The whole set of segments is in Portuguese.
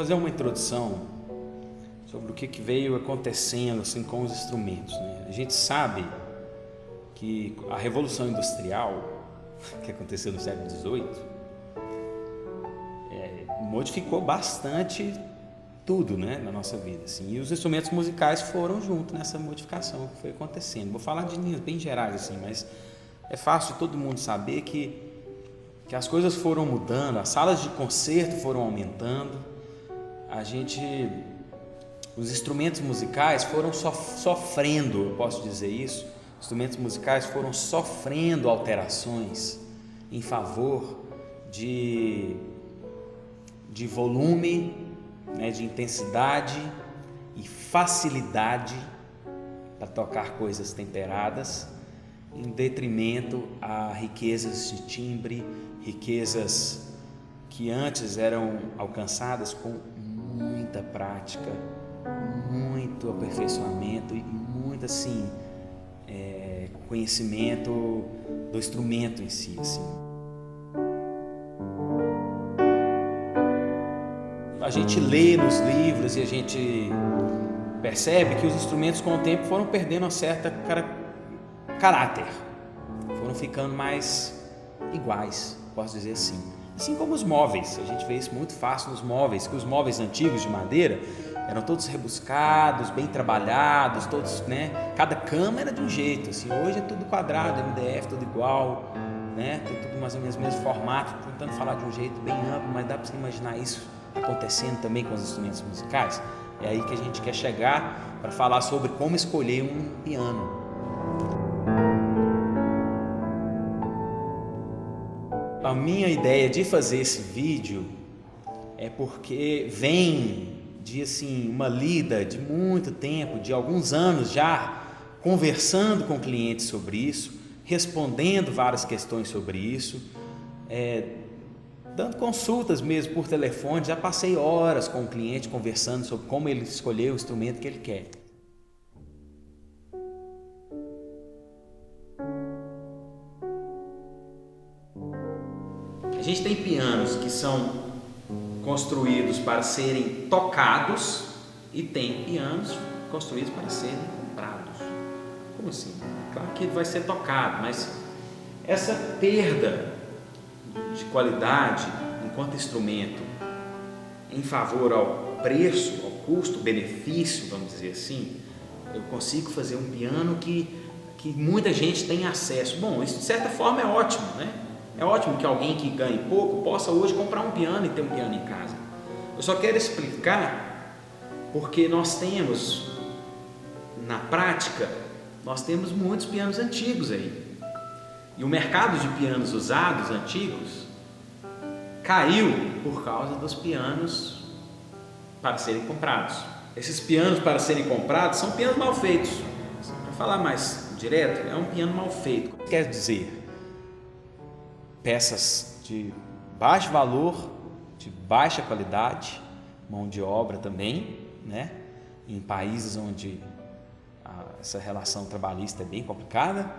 fazer uma introdução sobre o que veio acontecendo assim, com os instrumentos, né? A gente sabe que a Revolução Industrial, que aconteceu no século XVIII, modificou bastante tudo, né, na nossa vida. Assim, e os instrumentos musicais foram junto nessa modificação que foi acontecendo. Vou falar de linhas bem gerais, assim, mas é fácil todo mundo saber que as coisas foram mudando, as salas de concerto foram aumentando, os instrumentos musicais foram sofrendo, eu posso dizer isso, os instrumentos musicais foram sofrendo alterações em favor de volume, né, de intensidade e facilidade para tocar coisas temperadas, em detrimento a riquezas de timbre, riquezas que antes eram alcançadas com muita prática, muito aperfeiçoamento e muito assim, conhecimento do instrumento em si, assim. A gente lê nos livros e a gente percebe que os instrumentos com o tempo foram perdendo uma certa caráter, foram ficando mais iguais, posso dizer assim como os móveis. A gente vê isso muito fácil nos móveis, que os móveis antigos de madeira eram todos rebuscados, bem trabalhados, todos, né? Cada cama era de um jeito, assim. Hoje é tudo quadrado, MDF, tudo igual, né? Tem tudo mais ou menos o mesmo formato, tentando falar de um jeito bem amplo, mas dá para você imaginar isso acontecendo também com os instrumentos musicais. É aí que a gente quer chegar para falar sobre como escolher um piano. A minha ideia de fazer esse vídeo é porque vem de assim, uma lida de muito tempo, de alguns anos já, conversando com clientes sobre isso, respondendo várias questões sobre isso, dando consultas mesmo por telefone. Já passei horas com o cliente conversando sobre como ele escolheu o instrumento que ele quer. A gente tem pianos que são construídos para serem tocados e tem pianos construídos para serem comprados. Como assim? Claro que ele vai ser tocado, mas essa perda de qualidade enquanto instrumento em favor ao preço, ao custo-benefício, vamos dizer assim, eu consigo fazer um piano que muita gente tem acesso. Bom, isso de certa forma é ótimo, né? É ótimo que alguém que ganhe pouco possa hoje comprar um piano e ter um piano em casa. Eu só quero explicar porque nós temos, na prática, nós temos muitos pianos antigos aí. E o mercado de pianos usados, antigos, caiu por causa dos pianos para serem comprados. Esses pianos para serem comprados são pianos mal feitos. Para falar mais direto, é um piano mal feito. Quer dizer, peças de baixo valor, de baixa qualidade, mão de obra também, né? Em países onde essa relação trabalhista é bem complicada,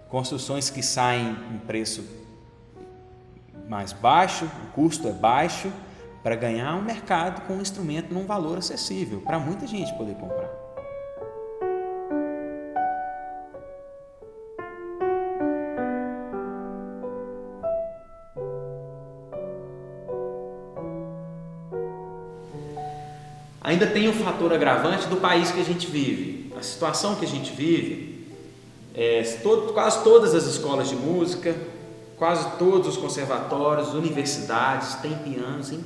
construções que saem em preço mais baixo, o custo é baixo, para ganhar um mercado com um instrumento num valor acessível, para muita gente poder comprar. Ainda tem o fator agravante do país que a gente vive. A situação que a gente vive, quase todas as escolas de música, quase todos os conservatórios, universidades têm pianos em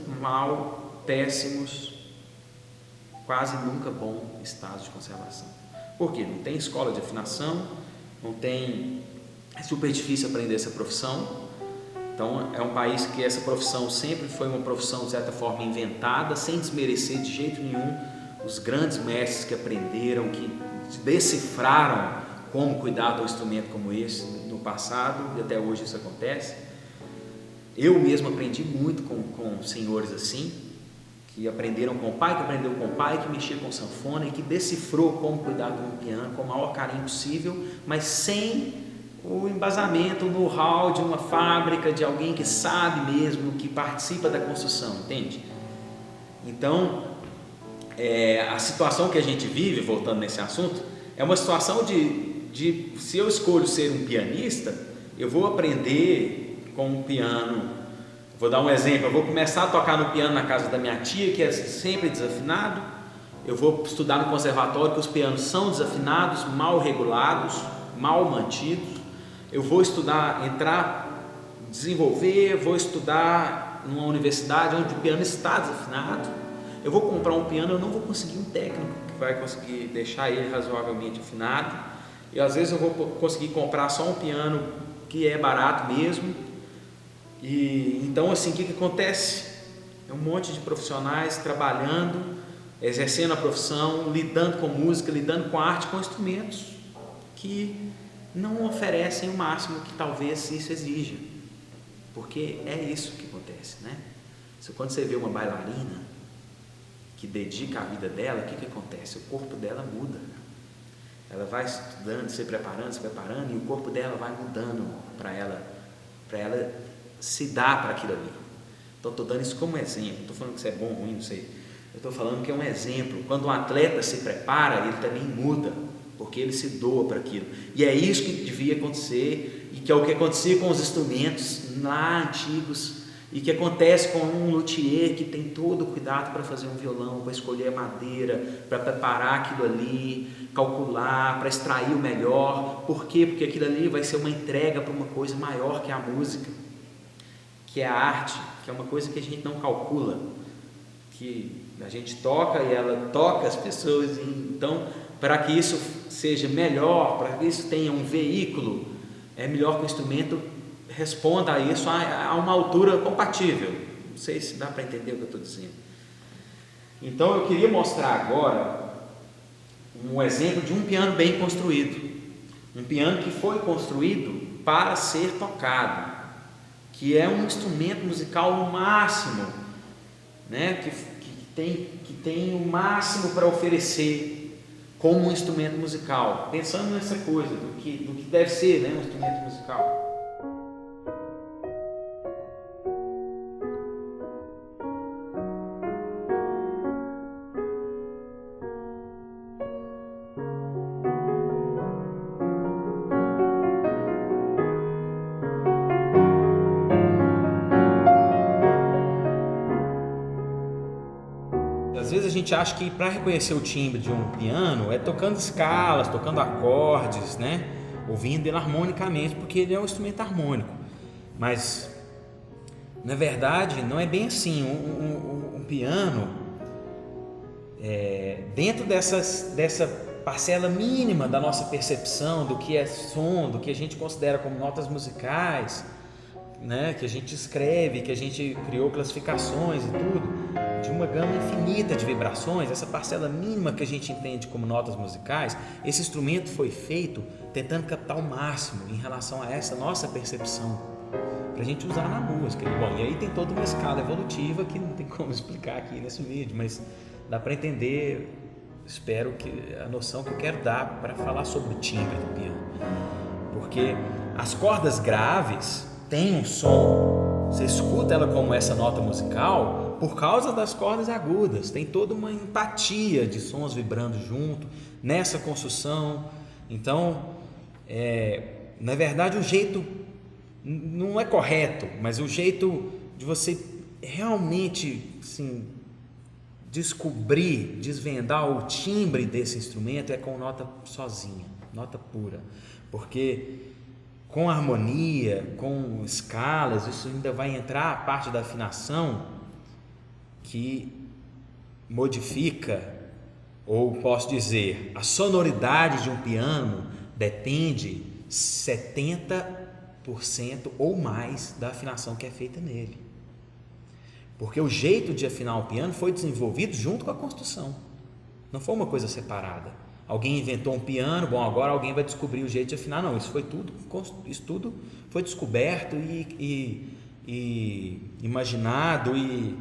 péssimos, quase nunca bom estado de conservação. Por quê? Não tem escola de afinação, é super difícil aprender essa profissão. Então é um país que essa profissão sempre foi uma profissão de certa forma inventada, sem desmerecer de jeito nenhum os grandes mestres que aprenderam, que decifraram como cuidar de um instrumento como esse no passado, e até hoje isso acontece. Eu mesmo aprendi muito com senhores assim, que aprenderam com o pai, que aprendeu com o pai, que mexia com sanfona e que decifrou como cuidar de um piano com o maior carinho possível, mas sem o embasamento, o know-how de uma fábrica, de alguém que sabe mesmo, que participa da construção, entende? Então, a situação que a gente vive, voltando nesse assunto, é uma situação de se eu escolho ser um pianista, eu vou aprender com um piano. Vou dar um exemplo, eu vou começar a tocar no piano na casa da minha tia, que é sempre desafinado. Eu vou estudar no conservatório, que os pianos são desafinados, mal regulados, mal mantidos. Eu vou estudar, desenvolver, vou estudar numa universidade onde o piano está desafinado. Eu vou comprar um piano, eu não vou conseguir um técnico que vai conseguir deixar ele razoavelmente afinado. E às vezes eu vou conseguir comprar só um piano que é barato mesmo. E então assim, o que acontece? É um monte de profissionais trabalhando, exercendo a profissão, lidando com música, lidando com arte, com instrumentos que não oferecem o máximo que talvez isso exija, porque é isso que acontece, né? Quando você vê uma bailarina que dedica a vida dela, o que acontece? O corpo dela muda, ela vai estudando, se preparando, e o corpo dela vai mudando para ela se dar para aquilo ali. Então estou dando isso como exemplo, não estou falando que isso é bom ou ruim, não sei, eu estou falando que é um exemplo. Quando um atleta se prepara, ele também muda, porque ele se doa para aquilo, e é isso que devia acontecer, e que é o que acontecia com os instrumentos lá antigos, e que acontece com um luthier que tem todo o cuidado para fazer um violão, para escolher a madeira, para preparar aquilo ali, calcular, para extrair o melhor. Por quê? Porque aquilo ali vai ser uma entrega para uma coisa maior que a música, que é a arte, que é uma coisa que a gente não calcula, que a gente toca e ela toca as pessoas. Então, para que isso seja melhor, para que isso tenha um veículo, é melhor que o instrumento responda a isso a uma altura compatível. Não sei se dá para entender o que eu estou dizendo. Então eu queria mostrar agora um exemplo de um piano bem construído, um piano que foi construído para ser tocado, que é um instrumento musical no máximo, né? que tem o máximo para oferecer como um instrumento musical, pensando nessa coisa do que deve ser, né, um instrumento musical. Às vezes a gente acha que para reconhecer o timbre de um piano é tocando escalas, tocando acordes, né? Ouvindo ele harmonicamente, porque ele é um instrumento harmônico. Mas, na verdade, não é bem assim. Um piano, dentro dessa parcela mínima da nossa percepção do que é som, do que a gente considera como notas musicais, né? Que a gente escreve, que a gente criou classificações e tudo, de uma gama infinita de vibrações, essa parcela mínima que a gente entende como notas musicais, esse instrumento foi feito tentando captar o máximo em relação a essa nossa percepção, para a gente usar na música. Bom, e aí tem toda uma escala evolutiva que não tem como explicar aqui nesse vídeo, mas dá para entender, espero que a noção que eu quero dar para falar sobre o timbre do piano, porque as cordas graves têm um som, você escuta ela como essa nota musical por causa das cordas agudas, tem toda uma empatia de sons vibrando junto nessa construção. Então, na verdade, o jeito não é correto, mas o jeito de você realmente assim, descobrir, desvendar o timbre desse instrumento é com nota sozinha, nota pura, porque com harmonia, com escalas, isso ainda vai entrar a parte da afinação que modifica, ou posso dizer, a sonoridade de um piano depende 70% ou mais da afinação que é feita nele, porque o jeito de afinar o piano foi desenvolvido junto com a construção, não foi uma coisa separada. Alguém inventou um piano, bom, agora alguém vai descobrir o jeito de afinar. Não, isso tudo foi descoberto e imaginado e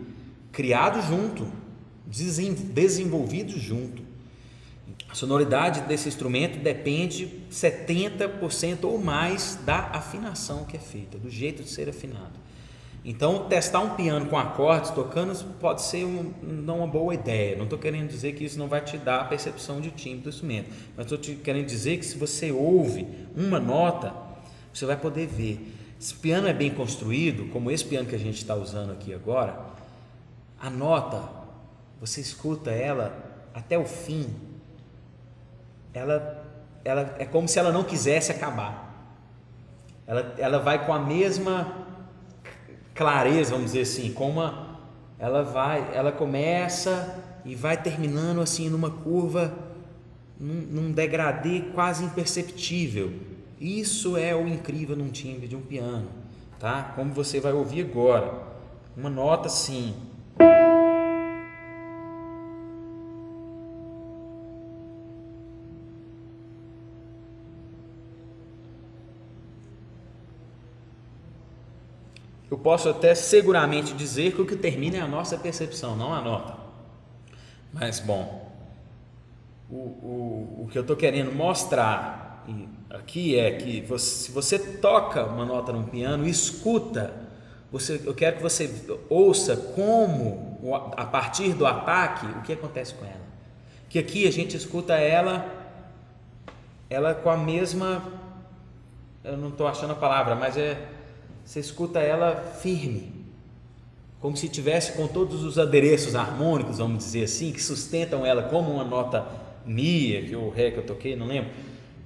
criado junto, desenvolvido junto. A sonoridade desse instrumento depende 70% ou mais da afinação que é feita, do jeito de ser afinado. Então, testar um piano com acordes tocando pode ser não uma boa ideia. Não estou querendo dizer que isso não vai te dar a percepção de timbre do instrumento, mas estou querendo dizer que se você ouve uma nota, você vai poder ver. Se o piano é bem construído, como esse piano que a gente está usando aqui agora, a nota, você escuta ela até o fim, ela é como se ela não quisesse acabar. Ela vai com a mesma clareza, vamos dizer assim, ela começa e vai terminando assim numa curva, num degradê quase imperceptível. Isso é o incrível num timbre de um piano, tá? Como você vai ouvir agora, uma nota assim. Eu posso até seguramente dizer que o que termina é a nossa percepção, não a nota. Mas, bom, o que eu estou querendo mostrar aqui é que se você toca uma nota num piano, escuta, eu quero que você ouça como, a partir do ataque, o que acontece com ela. Que aqui a gente escuta ela com a mesma, eu não estou achando a palavra, mas você escuta ela firme, como se tivesse com todos os adereços harmônicos, vamos dizer assim, que sustentam ela como uma nota Mi, que o Ré que eu toquei, não lembro,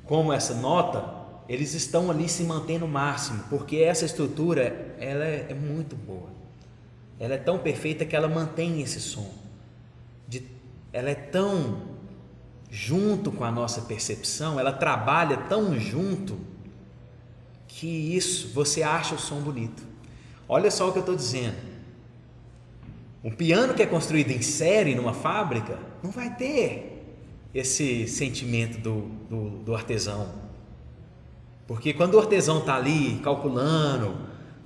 como essa nota, eles estão ali se mantendo no máximo, porque essa estrutura ela é muito boa, ela é tão perfeita que ela mantém esse som, ela é tão junto com a nossa percepção, ela trabalha tão junto, que isso, você acha o som bonito. Olha só o que eu estou dizendo. Um piano que é construído em série numa fábrica não vai ter esse sentimento do artesão, porque quando o artesão está ali calculando,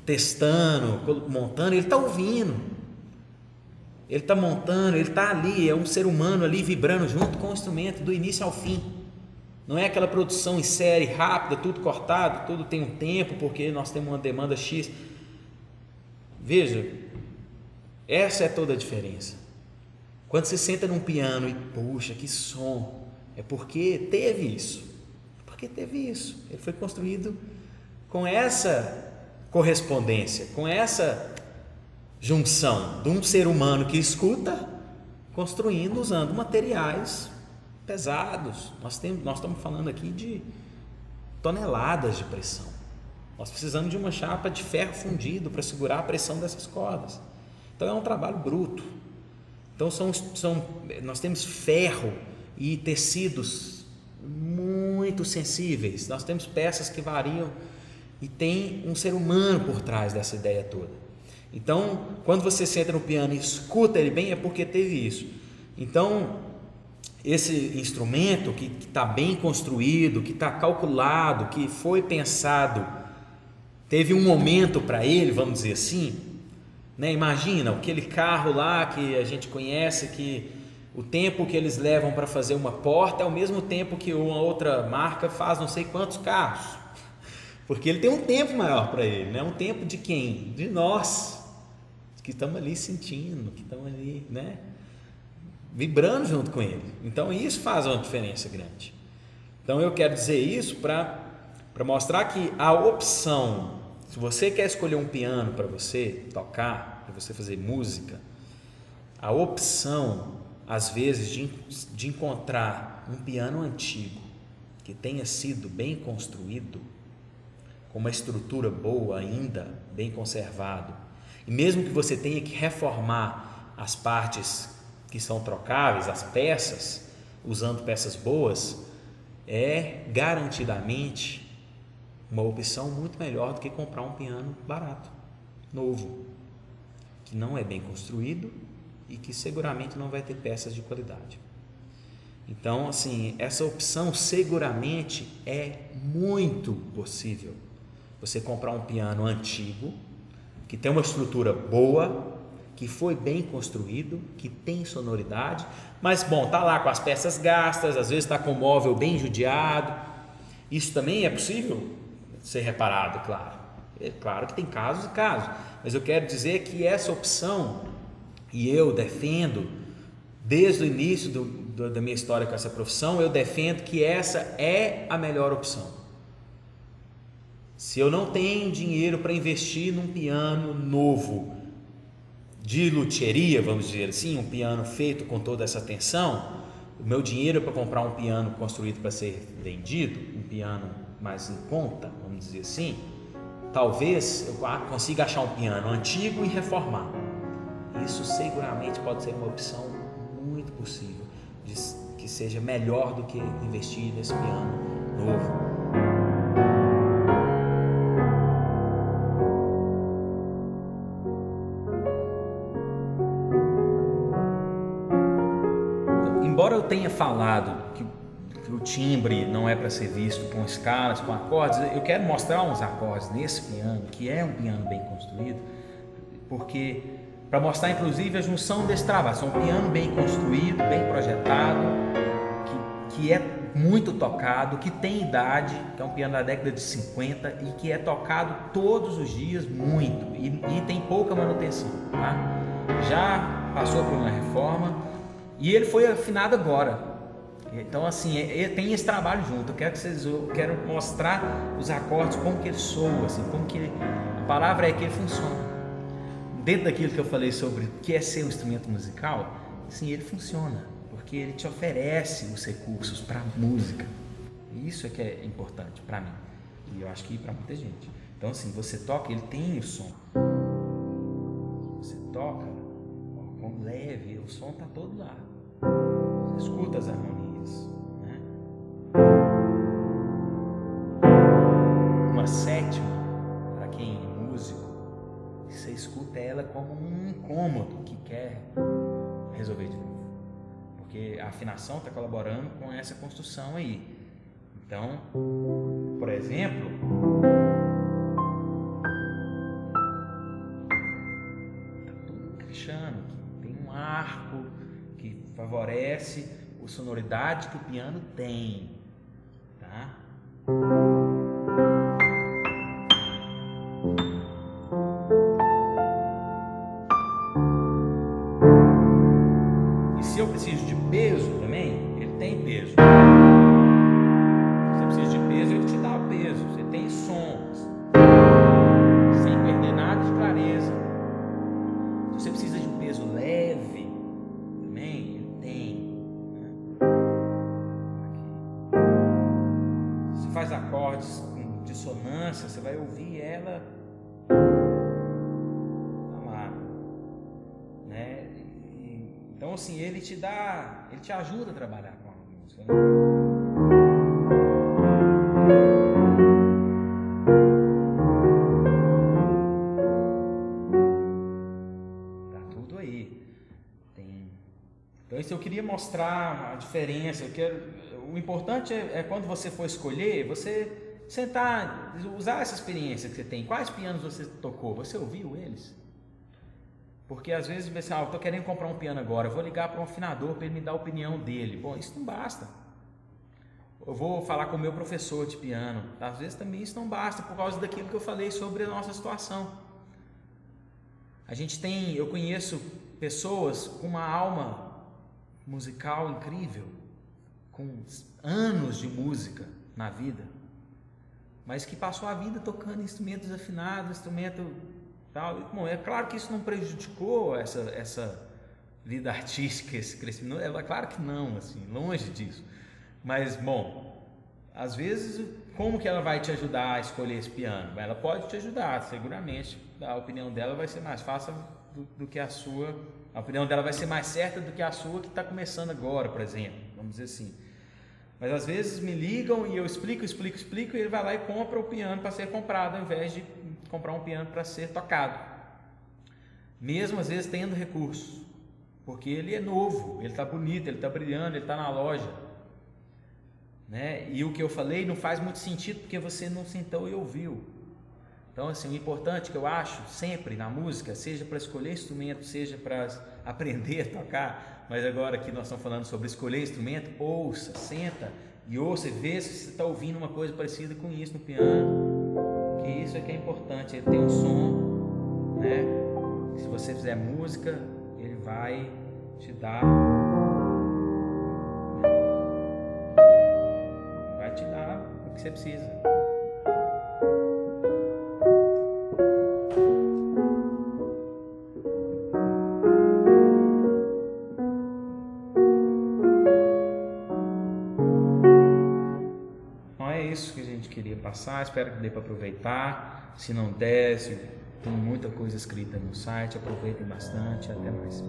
testando, montando, ele está ouvindo, ele está montando, ele está ali, é um ser humano ali vibrando junto com o instrumento do início ao fim. Não é aquela produção em série rápida, tudo cortado, tudo tem um tempo porque nós temos uma demanda X. Veja, essa é toda a diferença. Quando você senta num piano e puxa, que som, é porque teve isso. Ele foi construído com essa correspondência, com essa junção de um ser humano que escuta, construindo usando materiais pesados. Nós estamos falando aqui de toneladas de pressão. Nós precisamos de uma chapa de ferro fundido para segurar a pressão dessas cordas. Então é um trabalho bruto. Então nós temos ferro e tecidos muito sensíveis. Nós temos peças que variam e tem um ser humano por trás dessa ideia toda. Então, quando você senta no piano e escuta ele bem, é porque teve isso. Então, esse instrumento que está bem construído, que está calculado, que foi pensado, teve um momento para ele, vamos dizer assim, né? Imagina aquele carro lá que a gente conhece, que o tempo que eles levam para fazer uma porta é o mesmo tempo que uma outra marca faz não sei quantos carros, porque ele tem um tempo maior para ele, né? Um tempo de quem? De nós, que estamos ali sentindo, que estamos ali, né? Vibrando junto com ele. Então isso faz uma diferença grande. Então eu quero dizer isso para mostrar que a opção, se você quer escolher um piano para você tocar, para você fazer música, a opção às vezes de encontrar um piano antigo que tenha sido bem construído, com uma estrutura boa ainda, bem conservado, e mesmo que você tenha que reformar as partes que são trocáveis, as peças, usando peças boas, é garantidamente uma opção muito melhor do que comprar um piano barato, novo, que não é bem construído e que seguramente não vai ter peças de qualidade. Então, assim, essa opção seguramente é muito possível. Você comprar um piano antigo, que tem uma estrutura boa, que foi bem construído, que tem sonoridade, mas bom, está lá com as peças gastas, às vezes está com o móvel bem judiado. Isso também é possível ser reparado, claro. É claro que tem casos e casos, mas eu quero dizer que essa opção, e eu defendo, desde o início da minha história com essa profissão, eu defendo que essa é a melhor opção. Se eu não tenho dinheiro para investir num piano novo, de luthieria, vamos dizer assim, um piano feito com toda essa atenção, o meu dinheiro é para comprar um piano construído para ser vendido, um piano mais em conta, vamos dizer assim, talvez eu consiga achar um piano antigo e reformar. Isso seguramente pode ser uma opção muito possível, que seja melhor do que investir nesse piano novo. Embora eu tenha falado que o timbre não é para ser visto com escalas, com acordes, eu quero mostrar uns acordes nesse piano, que é um piano bem construído, porque para mostrar inclusive a junção desse trabalho, é um piano bem construído, bem projetado, que é muito tocado, que tem idade, que é um piano da década de 50 e que é tocado todos os dias muito, e tem pouca manutenção, tá? Já passou por uma reforma e ele foi afinado agora. Então assim, tem esse trabalho junto. Eu quero mostrar os acordes, como que ele soa, assim, como que a palavra é que ele funciona. Dentro daquilo que eu falei sobre o que é ser um instrumento musical, sim, ele funciona, porque ele te oferece os recursos para a música. E isso é que é importante para mim, e eu acho que para muita gente. Então assim, você toca, ele tem o som. Você toca, com leve, o som está todo lá. Você escuta as harmonias, né? Uma sétima, para quem é músico, você escuta ela como um incômodo que quer resolver de novo, porque a afinação está colaborando com essa construção aí. Então, por exemplo, está tudo encaixando, tem um arco que favorece a sonoridade que o piano tem, tá? E se eu preciso de peso também, ele tem peso. Se você precisa de peso, ele te dá o peso. Você tem sons, sem perder nada de clareza. Se você precisa de um peso leve, também ele tem. Se faz acordes com dissonância, você vai ouvir ela lá, né? Então assim, ele te ajuda a trabalhar com a música, né? Tá tudo aí. Então isso eu queria mostrar a diferença. O importante é quando você for escolher, você sentar, usar essa experiência que você tem. Quais pianos você tocou? Você ouviu eles? Porque às vezes você eu estou querendo comprar um piano agora, eu vou ligar para um afinador para ele me dar a opinião dele. Bom, isso não basta. Eu vou falar com o meu professor de piano. Às vezes também isso não basta, por causa daquilo que eu falei sobre a nossa situação. Eu conheço pessoas com uma alma musical incrível, com anos de música na vida, mas que passou a vida tocando instrumentos afinados, instrumento tal. Bom, é claro que isso não prejudicou essa vida artística, esse crescimento. É claro que não, assim, longe disso. Mas, bom, às vezes, como que ela vai te ajudar a escolher esse piano? Ela pode te ajudar, seguramente. A opinião dela vai ser mais fácil do que a sua. A opinião dela vai ser mais certa do que a sua, que está começando agora, por exemplo. Vamos dizer assim. Mas às vezes me ligam e eu explico, e ele vai lá e compra o piano para ser comprado, ao invés de comprar um piano para ser tocado. Mesmo às vezes tendo recursos, porque ele é novo, ele está bonito, ele está brilhando, ele está na loja, né? E o que eu falei não faz muito sentido porque você não sentou e ouviu. Então assim, o importante que eu acho sempre na música, seja para escolher instrumento, seja para aprender a tocar, mas agora que nós estamos falando sobre escolher instrumento, ouça, senta e ouça e vê se você está ouvindo uma coisa parecida com isso no piano. Que isso isso é que é importante. Ele tem um som, né? Se você fizer música, ele vai te dar, o que você precisa. Então é isso que a gente queria passar. Espero que dê para aproveitar. Se não der, tem muita coisa escrita no site. Aproveitem bastante. Até mais.